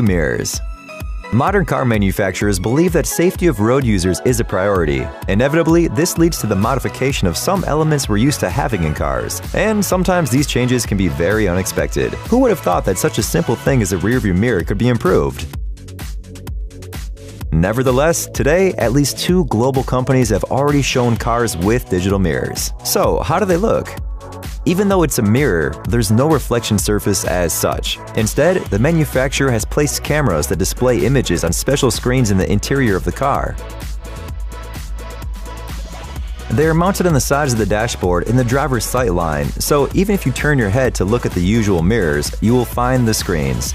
Mirrors. Modern car manufacturers believe that safety of road users is a priority. Inevitably, this leads to the modification of some elements we're used to having in cars, and sometimes these changes can be very unexpected. Who would have thought that such a simple thing as a rearview mirror could be improved? Nevertheless, today, at least 2 global companies have already shown cars with digital mirrors. So, how do they look? Even though it's a mirror, there's no reflection surface as such. Instead, the manufacturer has placed cameras that display images on special screens in the interior of the car. They are mounted on the sides of the dashboard in the driver's sight line, so even if you turn your head to look at the usual mirrors, you will find the screens.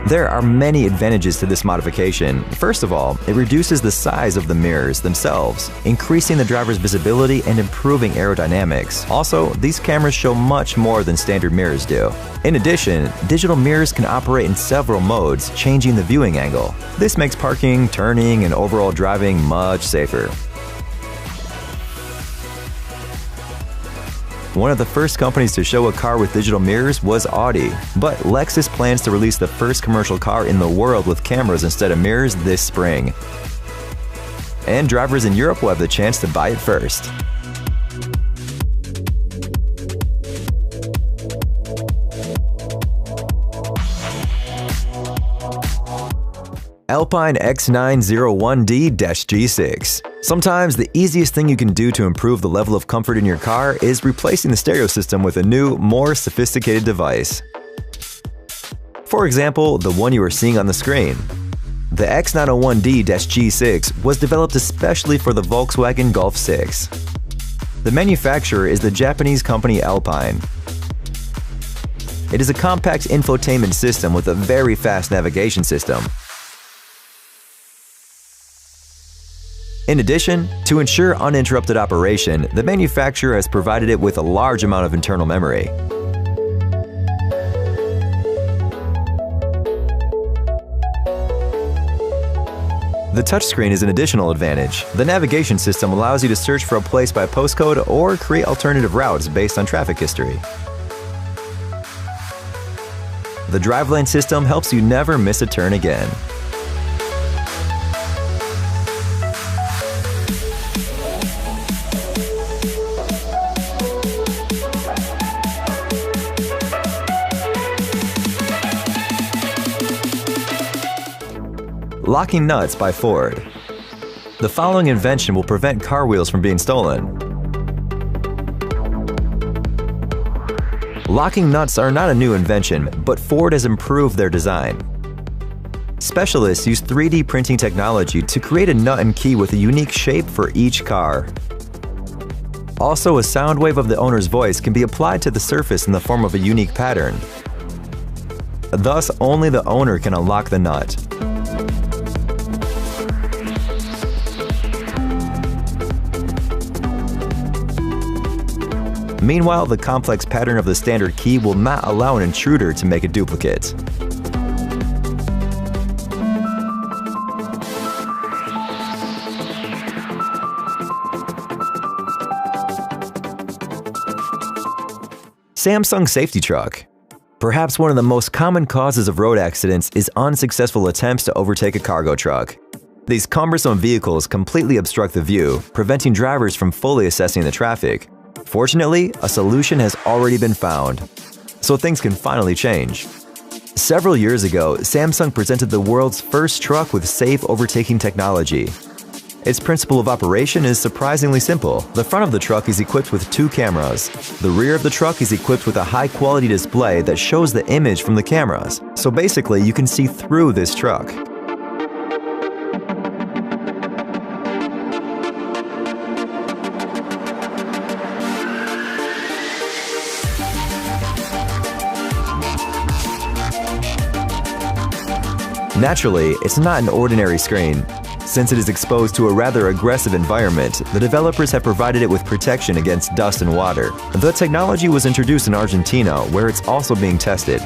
There are many advantages to this modification. First of all, it reduces the size of the mirrors themselves, increasing the driver's visibility and improving aerodynamics. Also, these cameras show much more than standard mirrors do. In addition, digital mirrors can operate in several modes, changing the viewing angle. This makes parking, turning, and overall driving much safer. One of the first companies to show a car with digital mirrors was Audi, but Lexus plans to release the first commercial car in the world with cameras instead of mirrors this spring. And drivers in Europe will have the chance to buy it first. Alpine X901D-G6. Sometimes the easiest thing you can do to improve the level of comfort in your car is replacing the stereo system with a new, more sophisticated device. For example, the one you are seeing on the screen. The X901D-G6 was developed especially for the Volkswagen Golf 6. The manufacturer is the Japanese company Alpine. It is a compact infotainment system with a very fast navigation system. In addition, to ensure uninterrupted operation, the manufacturer has provided it with a large amount of internal memory. The touchscreen is an additional advantage. The navigation system allows you to search for a place by postcode or create alternative routes based on traffic history. The driveline system helps you never miss a turn again. Locking nuts by Ford. The following invention will prevent car wheels from being stolen. Locking nuts are not a new invention, but Ford has improved their design. Specialists use 3D printing technology to create a nut and key with a unique shape for each car. Also, a sound wave of the owner's voice can be applied to the surface in the form of a unique pattern. Thus, only the owner can unlock the nut. Meanwhile, the complex pattern of the standard key will not allow an intruder to make a duplicate. Samsung Safety Truck. Perhaps one of the most common causes of road accidents is unsuccessful attempts to overtake a cargo truck. These cumbersome vehicles completely obstruct the view, preventing drivers from fully assessing the traffic. Fortunately, a solution has already been found, so things can finally change. Several years ago, Samsung presented the world's first truck with safe overtaking technology. Its principle of operation is surprisingly simple. The front of the truck is equipped with 2 cameras. The rear of the truck is equipped with a high-quality display that shows the image from the cameras. So basically, you can see through this truck. Naturally, it's not an ordinary screen. Since it is exposed to a rather aggressive environment, the developers have provided it with protection against dust and water. The technology was introduced in Argentina, where it's also being tested.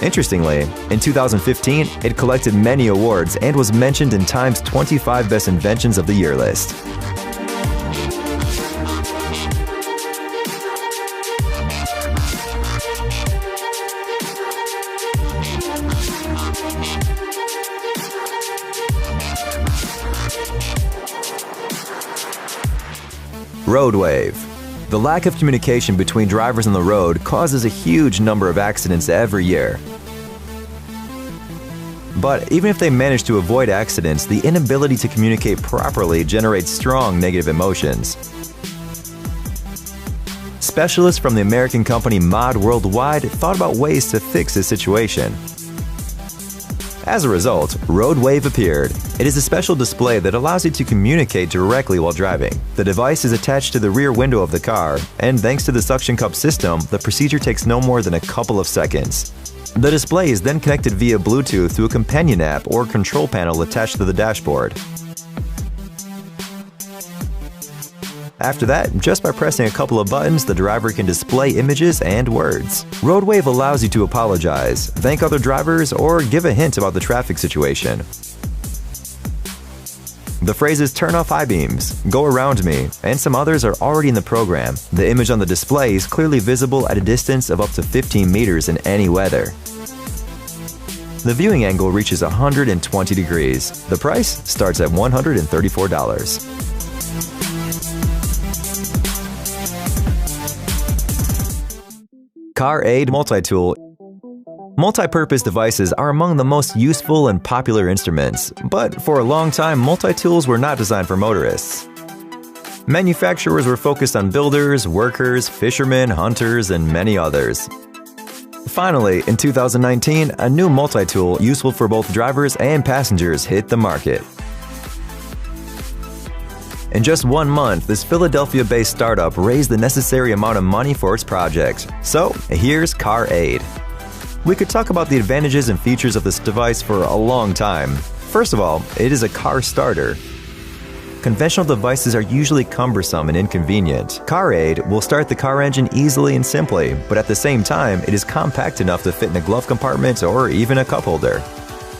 Interestingly, in 2015, it collected many awards and was mentioned in Time's 25 Best Inventions of the Year list. Road wave. The lack of communication between drivers on the road causes a huge number of accidents every year. But even if they manage to avoid accidents, the inability to communicate properly generates strong negative emotions. Specialists from the American company Mod Worldwide thought about ways to fix this situation. As a result, Road Wave appeared. It is a special display that allows you to communicate directly while driving. The device is attached to the rear window of the car, and thanks to the suction cup system, the procedure takes no more than a couple of seconds. The display is then connected via Bluetooth to a companion app or control panel attached to the dashboard. After that, just by pressing a couple of buttons, the driver can display images and words. Road Wave allows you to apologize, thank other drivers, or give a hint about the traffic situation. The phrases "turn off high beams," "go around me," and some others are already in the program. The image on the display is clearly visible at a distance of up to 15 meters in any weather. The viewing angle reaches 120 degrees. The price starts at $134. Car Aid Multi-Tool. Multi-purpose devices are among the most useful and popular instruments, but for a long time, multi-tools were not designed for motorists. Manufacturers were focused on builders, workers, fishermen, hunters, and many others. Finally, in 2019, a new multi-tool useful for both drivers and passengers hit the market. In just 1 month, this Philadelphia-based startup raised the necessary amount of money for its project. So, here's Car Aid. We could talk about the advantages and features of this device for a long time. First of all, it is a car starter. Conventional devices are usually cumbersome and inconvenient. Car Aid will start the car engine easily and simply, but at the same time, it is compact enough to fit in a glove compartment or even a cup holder.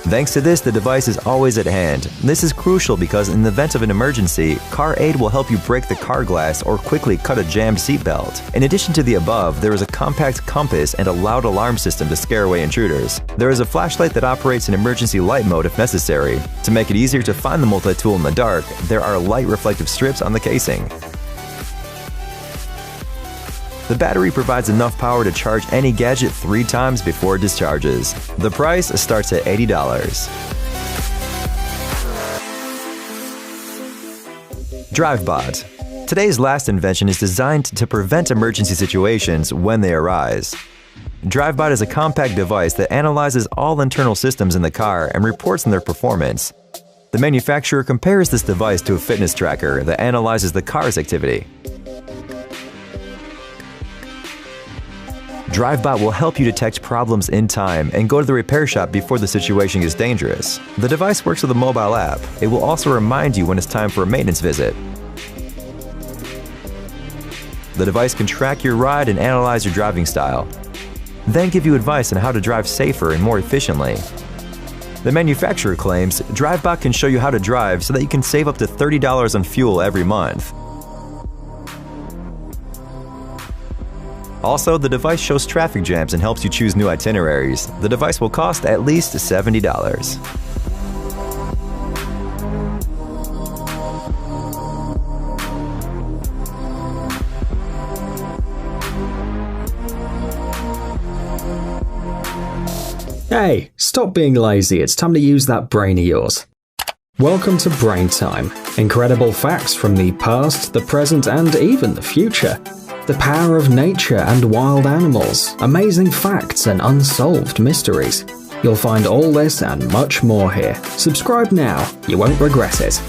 Thanks to this, the device is always at hand. This is crucial because in the event of an emergency, Car Aid will help you break the car glass or quickly cut a jammed seatbelt. In addition to the above, there is a compact compass and a loud alarm system to scare away intruders. There is a flashlight that operates in emergency light mode if necessary. To make it easier to find the multi-tool in the dark, there are light reflective strips on the casing. The battery provides enough power to charge any gadget 3 times before it discharges. The price starts at $80. DriveBot. Today's last invention is designed to prevent emergency situations when they arise. DriveBot is a compact device that analyzes all internal systems in the car and reports on their performance. The manufacturer compares this device to a fitness tracker that analyzes the car's activity. DriveBot will help you detect problems in time and go to the repair shop before the situation gets dangerous. The device works with a mobile app. It will also remind you when it's time for a maintenance visit. The device can track your ride and analyze your driving style, then give you advice on how to drive safer and more efficiently. The manufacturer claims DriveBot can show you how to drive so that you can save up to $30 on fuel every month. Also, the device shows traffic jams and helps you choose new itineraries. The device will cost at least $70. Hey, stop being lazy, it's time to use that brain of yours. Welcome to Brain Time. Incredible facts from the past, the present, and even the future. The power of nature and wild animals, amazing facts and unsolved mysteries. You'll find all this and much more here. Subscribe now, you won't regret it.